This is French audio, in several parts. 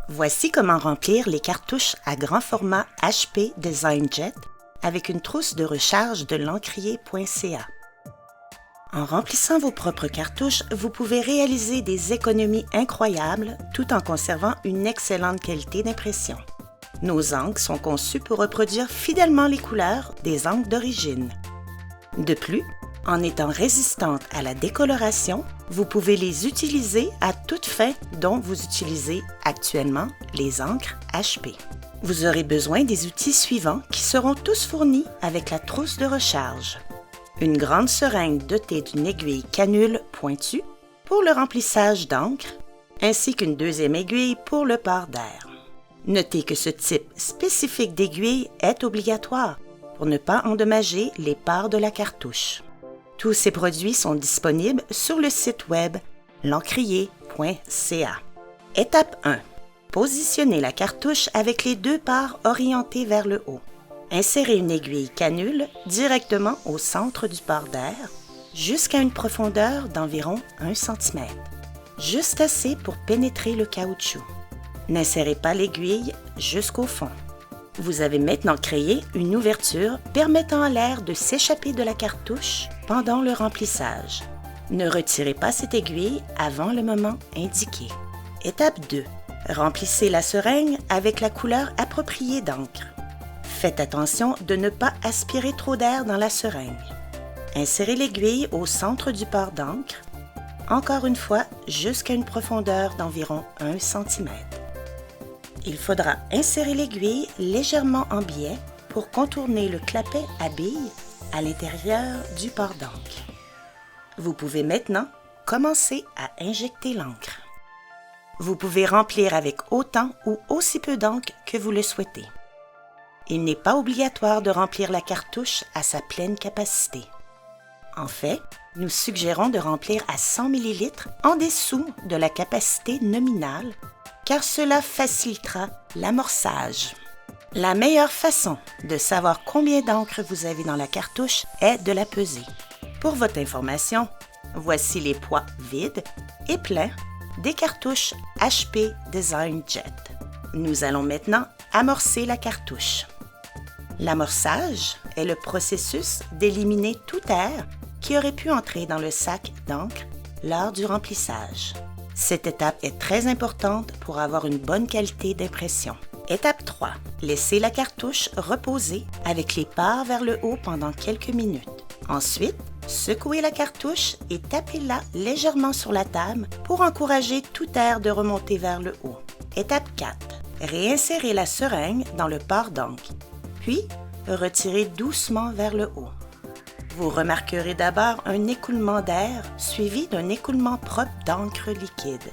Voici comment remplir les cartouches à grand format HP DesignJet avec une trousse de recharge de l'encrier.ca. En remplissant vos propres cartouches, vous pouvez réaliser des économies incroyables tout en conservant une excellente qualité d'impression. Nos encres sont conçues pour reproduire fidèlement les couleurs des encres d'origine. De plus, en étant résistantes à la décoloration, vous pouvez les utiliser à toutes fins dont vous utilisez actuellement les encres HP. Vous aurez besoin des outils suivants qui seront tous fournis avec la trousse de recharge. Une grande seringue dotée d'une aiguille canule pointue pour le remplissage d'encre, ainsi qu'une deuxième aiguille pour le pare d'air. Notez que ce type spécifique d'aiguille est obligatoire pour ne pas endommager les parts de la cartouche. Tous ces produits sont disponibles sur le site web l'encrier.ca. Étape 1. Positionnez la cartouche avec les deux parts orientées vers le haut. Insérez une aiguille canule directement au centre du pare d'air jusqu'à une profondeur d'environ 1 cm, juste assez pour pénétrer le caoutchouc. N'insérez pas l'aiguille jusqu'au fond. Vous avez maintenant créé une ouverture permettant à l'air de s'échapper de la cartouche pendant le remplissage. Ne retirez pas cette aiguille avant le moment indiqué. Étape 2. Remplissez la seringue avec la couleur appropriée d'encre. Faites attention de ne pas aspirer trop d'air dans la seringue. Insérez l'aiguille au centre du pare d'encre, encore une fois jusqu'à une profondeur d'environ 1 cm. Il faudra insérer l'aiguille légèrement en biais pour contourner le clapet à billes à l'intérieur du pare d'encre. Vous pouvez maintenant commencer à injecter l'encre. Vous pouvez remplir avec autant ou aussi peu d'encre que vous le souhaitez. Il n'est pas obligatoire de remplir la cartouche à sa pleine capacité. En fait, nous suggérons de remplir à 100 ml en dessous de la capacité nominale, car cela facilitera l'amorçage. La meilleure façon de savoir combien d'encre vous avez dans la cartouche est de la peser. Pour votre information, voici les poids vides et pleins des cartouches HP DesignJet. Nous allons maintenant amorcer la cartouche. L'amorçage est le processus d'éliminer tout air qui aurait pu entrer dans le sac d'encre lors du remplissage. Cette étape est très importante pour avoir une bonne qualité d'impression. Étape 3. Laissez la cartouche reposer avec les parts vers le haut pendant quelques minutes. Ensuite, secouez la cartouche et tapez-la légèrement sur la table pour encourager tout air de remonter vers le haut. Étape 4. Réinsérez la seringue dans le pare d'encre, puis retirez doucement vers le haut. Vous remarquerez d'abord un écoulement d'air suivi d'un écoulement propre d'encre liquide.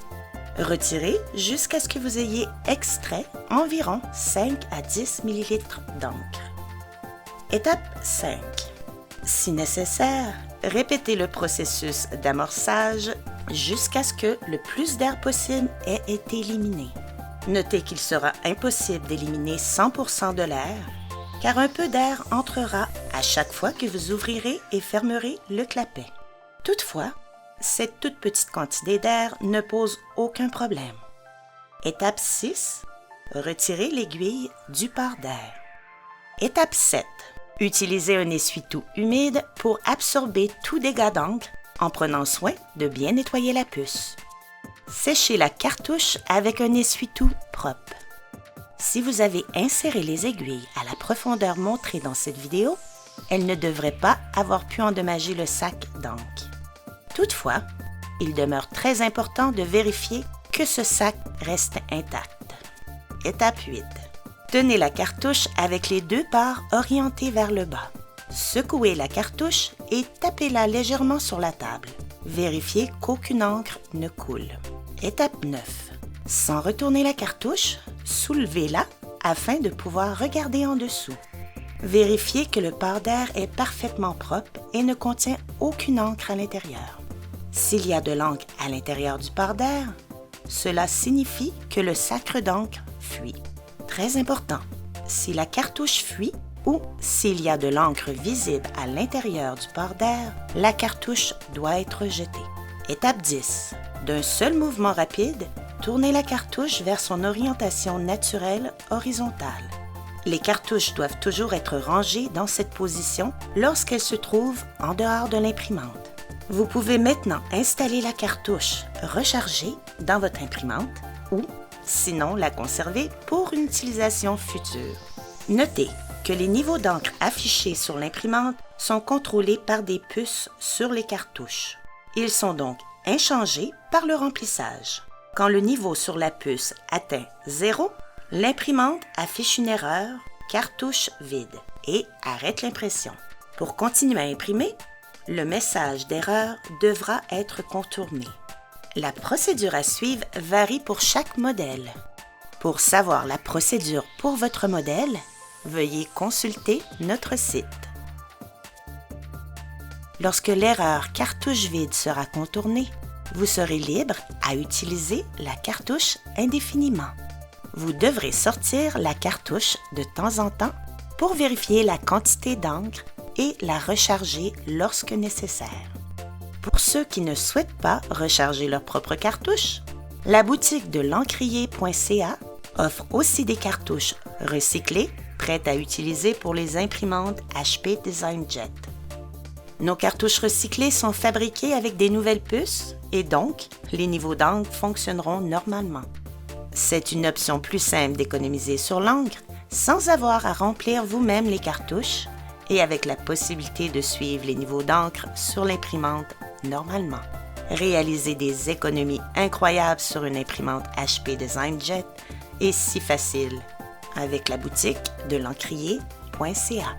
Retirez jusqu'à ce que vous ayez extrait environ 5 à 10 ml d'encre. Étape 5. Si nécessaire, répétez le processus d'amorçage jusqu'à ce que le plus d'air possible ait été éliminé. Notez qu'il sera impossible d'éliminer 100% de l'air, car un peu d'air entrera à chaque fois que vous ouvrirez et fermerez le clapet. Toutefois, cette toute petite quantité d'air ne pose aucun problème. Étape 6. Retirez l'aiguille du pare d'air. Étape 7. Utilisez un essuie-tout humide pour absorber tout dégât d'encre en prenant soin de bien nettoyer la puce. Séchez la cartouche avec un essuie-tout propre. Si vous avez inséré les aiguilles à la profondeur montrée dans cette vidéo, elles ne devraient pas avoir pu endommager le sac d'encre. Toutefois, il demeure très important de vérifier que ce sac reste intact. Étape 8. Tenez la cartouche avec les deux parts orientées vers le bas. Secouez la cartouche et tapez-la légèrement sur la table. Vérifiez qu'aucune encre ne coule. Étape 9. Sans retourner la cartouche, soulevez-la afin de pouvoir regarder en dessous. Vérifiez que le pare d'air est parfaitement propre et ne contient aucune encre à l'intérieur. S'il y a de l'encre à l'intérieur du pare d'air, cela signifie que le sacre d'encre fuit. Très important, si la cartouche fuit ou s'il y a de l'encre visible à l'intérieur du pare d'air, la cartouche doit être jetée. Étape 10. D'un seul mouvement rapide, tournez la cartouche vers son orientation naturelle horizontale. Les cartouches doivent toujours être rangées dans cette position lorsqu'elles se trouvent en dehors de l'imprimante. Vous pouvez maintenant installer la cartouche rechargée dans votre imprimante ou, sinon, la conserver pour une utilisation future. Notez que les niveaux d'encre affichés sur l'imprimante sont contrôlés par des puces sur les cartouches. Ils sont donc inchangés par le remplissage. Quand le niveau sur la puce atteint 0, l'imprimante affiche une erreur « Cartouche vide » et arrête l'impression. Pour continuer à imprimer, le message d'erreur devra être contourné. La procédure à suivre varie pour chaque modèle. Pour savoir la procédure pour votre modèle, veuillez consulter notre site. Lorsque l'erreur « Cartouche vide » sera contournée, vous serez libre à utiliser la cartouche indéfiniment. Vous devrez sortir la cartouche de temps en temps pour vérifier la quantité d'encre et la recharger lorsque nécessaire. Pour ceux qui ne souhaitent pas recharger leur propre cartouche, la boutique de l'encrier.ca offre aussi des cartouches recyclées prêtes à utiliser pour les imprimantes HP DesignJet. Nos cartouches recyclées sont fabriquées avec des nouvelles puces et donc les niveaux d'encre fonctionneront normalement. C'est une option plus simple d'économiser sur l'encre sans avoir à remplir vous-même les cartouches et avec la possibilité de suivre les niveaux d'encre sur l'imprimante normalement. Réaliser des économies incroyables sur une imprimante HP DesignJet est si facile avec la boutique de l'encrier.ca.